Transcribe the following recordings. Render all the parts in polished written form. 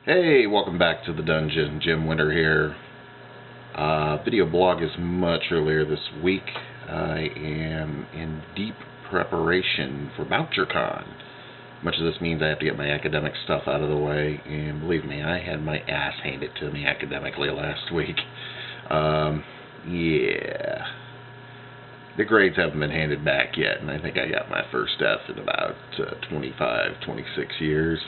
Hey, welcome back to the dungeon. Jim Winter here. Video blog is much earlier this week. I am in deep preparation for BoucherCon. Much of this means I have to get my academic stuff out of the way, and believe me, I had my ass handed to me academically last week. Yeah. The grades haven't been handed back yet, and I think I got my first F in about 25, 26 years.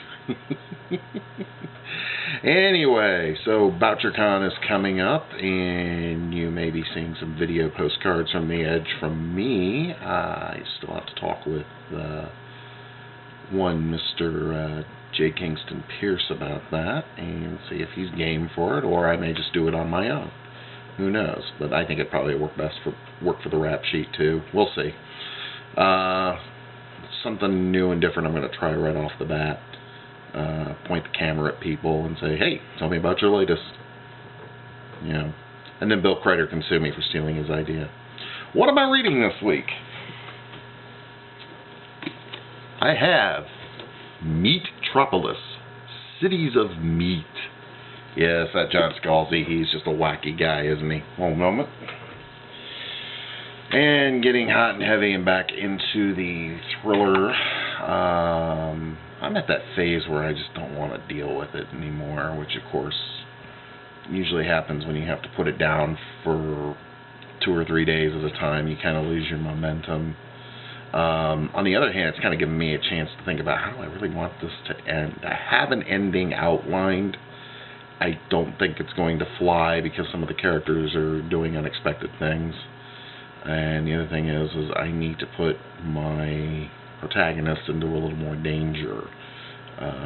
Anyway, so BoucherCon is coming up, and you may be seeing some video postcards from the edge from me. I still have to talk with one Mr. J. Kingston Pierce about that and see if he's game for it, or I may just do it on my own. Who knows? But I think it'd probably work for the rap sheet too. We'll see. Something new and different I'm going to try right off the bat. Point the camera at people and say, hey, tell me about your latest. You know. And then Bill Kreider can sue me for stealing his idea. What am I reading this week? I have Meatropolis, Cities of Meat. Yes, that John Scalzi, he's just a wacky guy, isn't he? One moment. And getting hot and heavy and back into the thriller. I'm at that phase where I just don't want to deal with it anymore, which of course usually happens when you have to put it down for 2 or 3 days at a time. You kind of lose your momentum. On the other hand, it's kind of given me a chance to think about how do I really want this to end. I have an ending outlined. I don't think it's going to fly because some of the characters are doing unexpected things. And the other thing is I need to put my protagonist into a little more danger.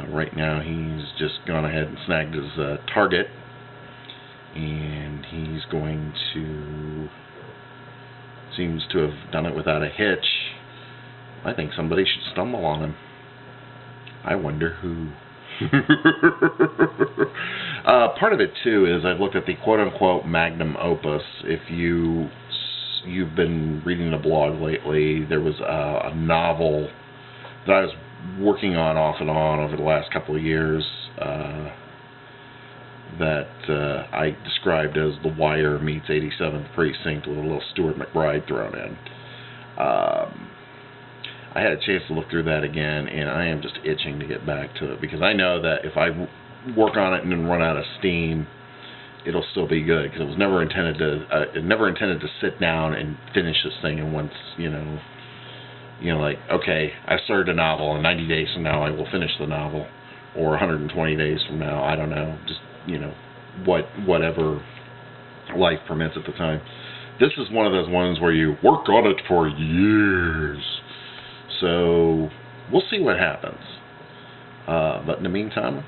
Right now he's just gone ahead and snagged his target, and he's going to, seems to have done it without a hitch. I think somebody should stumble on him. I wonder who. Part of it too is I've looked at the quote-unquote magnum opus. If you've been reading the blog lately, there was a novel that I was working on off and on over the last couple of years that I described as The Wire meets 87th Precinct with a little Stuart McBride thrown in. I had a chance to look through that again, and I am just itching to get back to it because I know that if I work on it and then run out of steam, it'll still be good because it was never intended to sit down and finish this thing in once, you know, like, okay, I started a novel, and 90 days from now I will finish the novel, or 120 days from now, I don't know, just, you know, whatever life permits at the time. This is one of those ones where you work on it for years. So we'll see what happens. But in the meantime,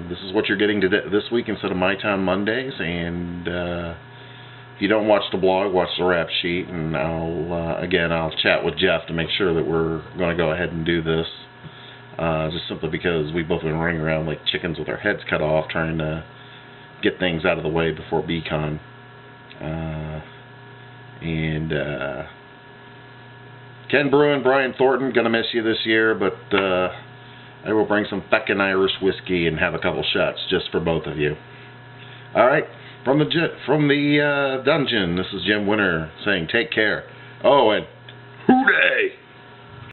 this is what you're getting this week instead of My Time Mondays. And if you don't watch the blog, watch the rap sheet. And I'll chat with Jeff to make sure that we're going to go ahead and do this. Just simply because we've both been running around like chickens with our heads cut off, trying to get things out of the way before BCon. Ken Bruin, Brian Thornton, gonna miss you this year, but I will bring some feckin' Irish whiskey and have a couple shots just for both of you. All right, from the dungeon, this is Jim Winter saying take care. Oh, and hooray!